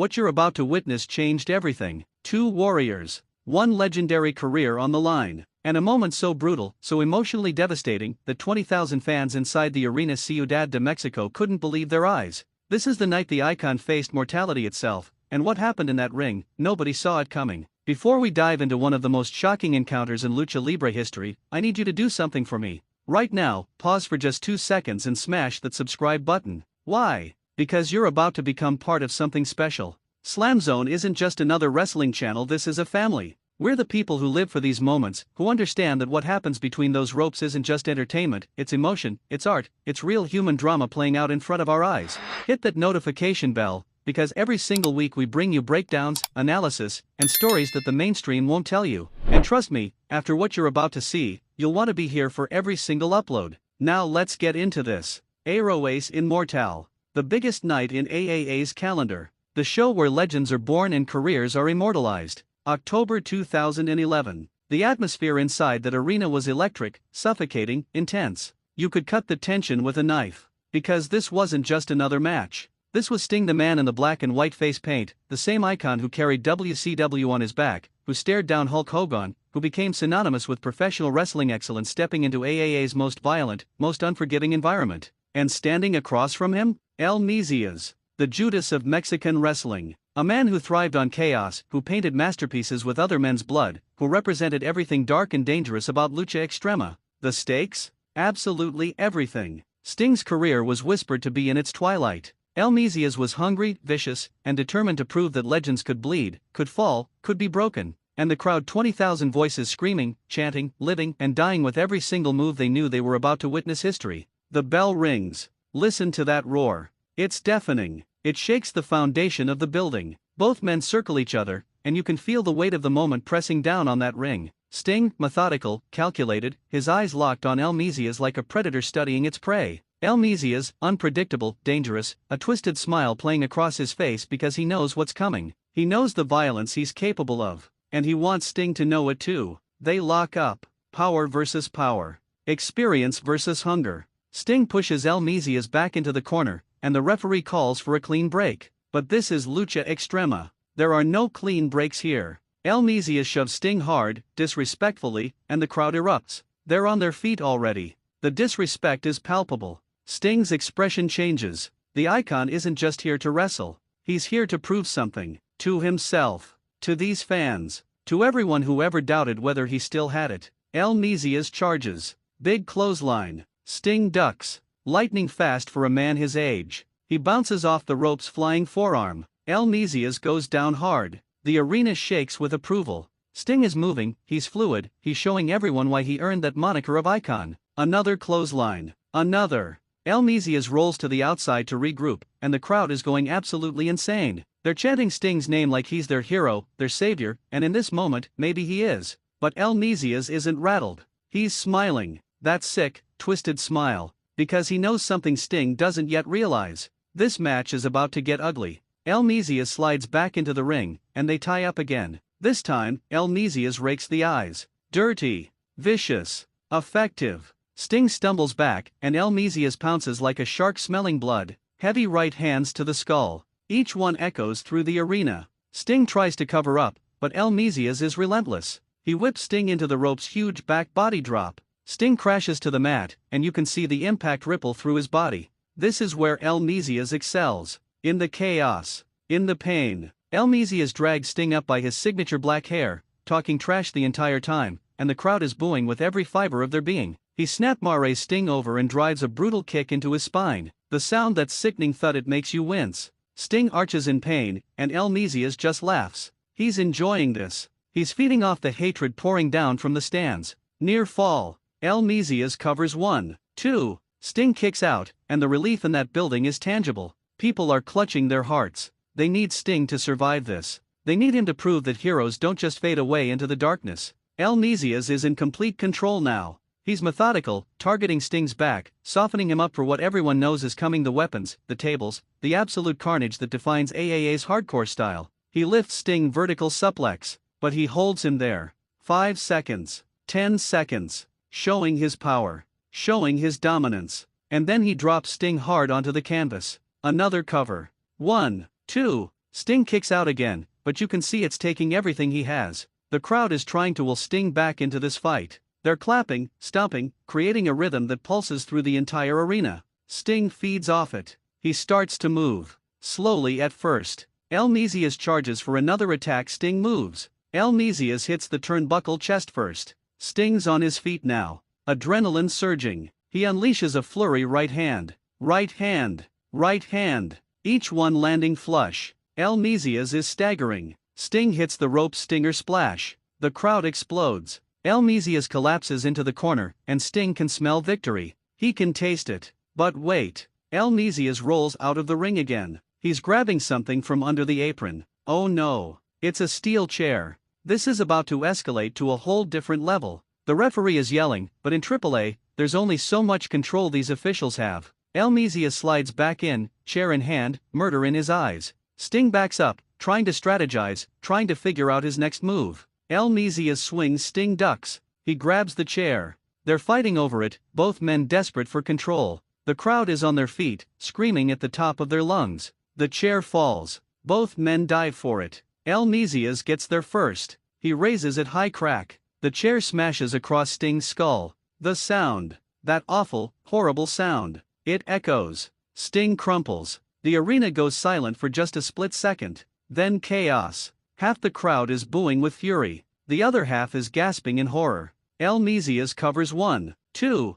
What you're about to witness changed everything. Two warriors, one legendary career on the line, and a moment so brutal, so emotionally devastating, that 20,000 fans inside the arena Ciudad de Mexico couldn't believe their eyes. This is the night the icon faced mortality itself, and what happened in that ring, nobody saw it coming. Before we dive into one of the most shocking encounters in Lucha Libre history, I need you to do something for me. Right now, pause for just 2 seconds and smash that subscribe button. Why? Because you're about to become part of something special. SLAMZONE isn't just another wrestling channel, this is a family. We're the people who live for these moments, who understand that what happens between those ropes isn't just entertainment, it's emotion, it's art, it's real human drama playing out in front of our eyes. Hit that notification bell, because every single week we bring you breakdowns, analysis, and stories that the mainstream won't tell you. And trust me, after what you're about to see, you'll want to be here for every single upload. Now let's get into this. Héroes Inmortales, the biggest night in AAA's calendar. The show where legends are born and careers are immortalized. October 2011. The atmosphere inside that arena was electric, suffocating, intense. You could cut the tension with a knife. Because this wasn't just another match. This was Sting, the man in the black and white face paint, the same icon who carried WCW on his back, who stared down Hulk Hogan, who became synonymous with professional wrestling excellence, stepping into AAA's most violent, most unforgiving environment. And standing across from him? El Mesías, the Judas of Mexican wrestling. A man who thrived on chaos, who painted masterpieces with other men's blood, who represented everything dark and dangerous about Lucha Extrema. The stakes? Absolutely everything. Sting's career was whispered to be in its twilight. El Mesías was hungry, vicious, and determined to prove that legends could bleed, could fall, could be broken. And the crowd, 20,000 voices screaming, chanting, living, and dying with every single move, they knew they were about to witness history. The bell rings. Listen to that roar. It's deafening. It shakes the foundation of the building. Both men circle each other, and you can feel the weight of the moment pressing down on that ring. Sting, methodical, calculated, his eyes locked on El Mesías like a predator studying its prey. El Mesías, unpredictable, dangerous, a twisted smile playing across his face because he knows what's coming. He knows the violence he's capable of, and he wants Sting to know it too. They lock up. Power versus power. Experience versus hunger. Sting pushes El Mesías back into the corner, and the referee calls for a clean break. But this is Lucha Extrema. There are no clean breaks here. El Mesías shoves Sting hard, disrespectfully, and the crowd erupts. They're on their feet already. The disrespect is palpable. Sting's expression changes. The icon isn't just here to wrestle. He's here to prove something. To himself. To these fans. To everyone who ever doubted whether he still had it. El Mesías charges. Big clothesline. Sting ducks. Lightning fast for a man his age. He bounces off the rope's flying forearm. El Mesías goes down hard. The arena shakes with approval. Sting is moving, he's fluid, he's showing everyone why he earned that moniker of icon. Another clothesline. Another. El Mesías rolls to the outside to regroup, and the crowd is going absolutely insane. They're chanting Sting's name like he's their hero, their savior, and in this moment, maybe he is. But El Mesías isn't rattled. He's smiling. That sick, twisted smile. Because he knows something Sting doesn't yet realize. This match is about to get ugly. El Mesías slides back into the ring, and they tie up again. This time, El Mesías rakes the eyes. Dirty. Vicious. Effective. Sting stumbles back, and El Mesías pounces like a shark smelling blood. Heavy right hands to the skull. Each one echoes through the arena. Sting tries to cover up, but El Mesías is relentless. He whips Sting into the rope's huge back body drop. Sting crashes to the mat, and you can see the impact ripple through his body. This is where El Mesías excels. In the chaos. In the pain. El Mesías drags Sting up by his signature black hair, talking trash the entire time, and the crowd is booing with every fiber of their being. He snap-mares Sting over and drives a brutal kick into his spine. The sound, that sickening thud, it makes you wince. Sting arches in pain, and El Mesías just laughs. He's enjoying this. He's feeding off the hatred pouring down from the stands. Near fall. El Mesías covers 1, 2. Sting kicks out, and the relief in that building is tangible. People are clutching their hearts. They need Sting to survive this. They need him to prove that heroes don't just fade away into the darkness. El Mesías is in complete control now. He's methodical, targeting Sting's back, softening him up for what everyone knows is coming: the weapons, the tables, the absolute carnage that defines AAA's hardcore style. He lifts Sting vertical suplex, but he holds him there. 5 seconds. 10 seconds. Showing his power. Showing his dominance. And then he drops Sting hard onto the canvas. Another cover. 1, 2. Sting kicks out again, but you can see it's taking everything he has. The crowd is trying to will Sting back into this fight. They're clapping, stomping, creating a rhythm that pulses through the entire arena. Sting feeds off it. He starts to move. Slowly at first. Mesías charges for another attack. Sting moves. Mesías hits the turnbuckle chest first. Sting's on his feet now. Adrenaline surging. He unleashes a flurry right hand. Right hand. Right hand. Each one landing flush. Mesías is staggering. Sting hits the rope stinger splash. The crowd explodes. Mesías collapses into the corner, and Sting can smell victory. He can taste it. But wait. Mesías rolls out of the ring again. He's grabbing something from under the apron. Oh no. It's a steel chair. This is about to escalate to a whole different level. The referee is yelling, but in AAA, there's only so much control these officials have. Mesías slides back in, chair in hand, murder in his eyes. Sting backs up, trying to strategize, trying to figure out his next move. Mesías swings. Sting ducks. He grabs the chair. They're fighting over it, both men desperate for control. The crowd is on their feet, screaming at the top of their lungs. The chair falls. Both men dive for it. Mesías gets there first. He raises it high. Crack. The chair smashes across Sting's skull. The sound. That awful, horrible sound. It echoes. Sting crumples. The arena goes silent for just a split second. Then chaos. Half the crowd is booing with fury. The other half is gasping in horror. Mesías covers 1, 2,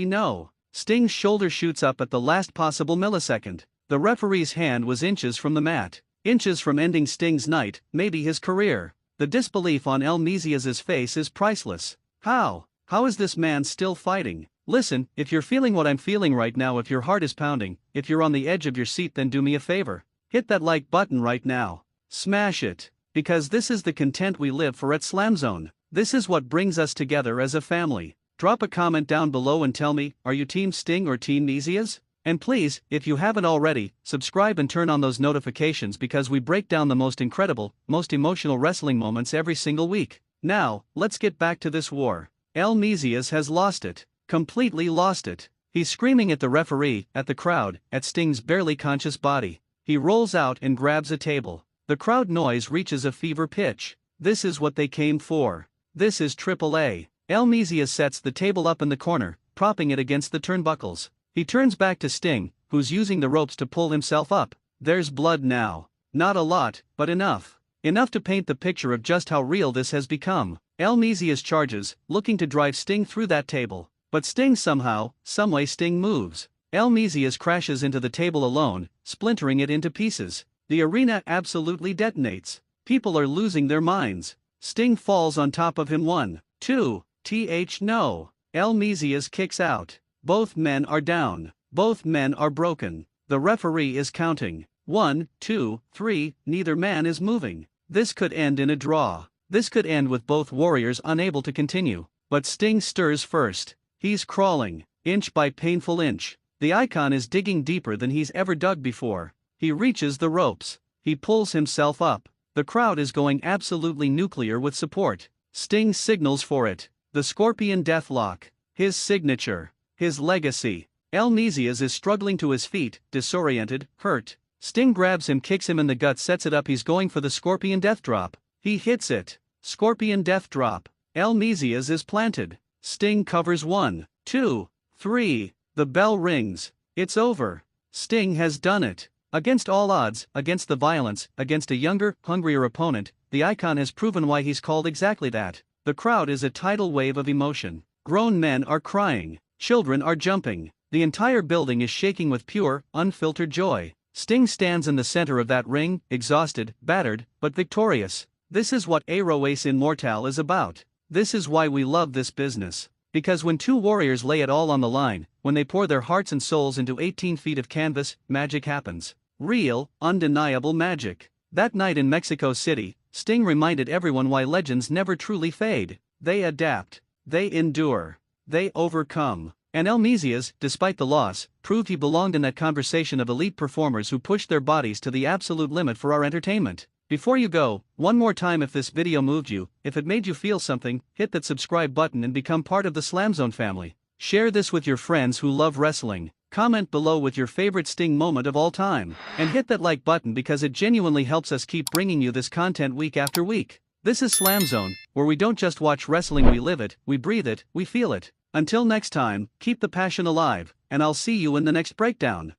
no. Sting's shoulder shoots up at the last possible millisecond. The referee's hand was inches from the mat. Inches from ending Sting's night, maybe his career. The disbelief on Mesías' face is priceless. How? How is this man still fighting? Listen, if you're feeling what I'm feeling right now, if your heart is pounding, if you're on the edge of your seat, then do me a favor. Hit that like button right now. Smash it. Because this is the content we live for at SLAMZONE. This is what brings us together as a family. Drop a comment down below and tell me, are you Team Sting or Team Mesías? And please, if you haven't already, subscribe and turn on those notifications because we break down the most incredible, most emotional wrestling moments every single week. Now, let's get back to this war. Mesías has lost it. Completely lost it. He's screaming at the referee, at the crowd, at Sting's barely conscious body. He rolls out and grabs a table. The crowd noise reaches a fever pitch. This is what they came for. This is AAA. Mesías sets the table up in the corner, propping it against the turnbuckles. He turns back to Sting, who's using the ropes to pull himself up. There's blood now. Not a lot, but enough. Enough to paint the picture of just how real this has become. Mesías charges, looking to drive Sting through that table. But Sting somehow, someway Sting moves. Mesías crashes into the table alone, splintering it into pieces. The arena absolutely detonates. People are losing their minds. Sting falls on top of him. 1, 2, no. Mesías kicks out. Both men are down. Both men are broken. The referee is counting. 1, 2, 3, neither man is moving. This could end in a draw. This could end with both warriors unable to continue. But Sting stirs first. He's crawling, inch by painful inch. The icon is digging deeper than he's ever dug before. He reaches the ropes. He pulls himself up. The crowd is going absolutely nuclear with support. Sting signals for it. The Scorpion Deathlock. His signature. His legacy. Mesías is struggling to his feet, disoriented, hurt. Sting grabs him, kicks him in the gut, sets it up. He's going for the Scorpion Death Drop. He hits it. Scorpion Death Drop. Mesías is planted. Sting covers 1, 2, 3. The bell rings. It's over. Sting has done it. Against all odds, against the violence, against a younger, hungrier opponent, the icon has proven why he's called exactly that. The crowd is a tidal wave of emotion. Grown men are crying. Children are jumping. The entire building is shaking with pure, unfiltered joy. Sting stands in the center of that ring, exhausted, battered, but victorious. This is what Héroes Inmortales is about. This is why we love this business. Because when two warriors lay it all on the line, when they pour their hearts and souls into 18 feet of canvas, magic happens. Real, undeniable magic. That night in Mexico City, Sting reminded everyone why legends never truly fade. They adapt. They endure. They overcome. And Mesías, despite the loss, proved he belonged in that conversation of elite performers who pushed their bodies to the absolute limit for our entertainment. Before you go, one more time, if this video moved you, if it made you feel something, hit that subscribe button and become part of the SLAMZONE family. Share this with your friends who love wrestling. comment below with your favorite Sting moment of all time, and hit that like button because it genuinely helps us keep bringing you this content week after week. This is SLAMZONE, where we don't just watch wrestling, we live it, we breathe it, we feel it. Until next time, keep the passion alive, and I'll see you in the next breakdown.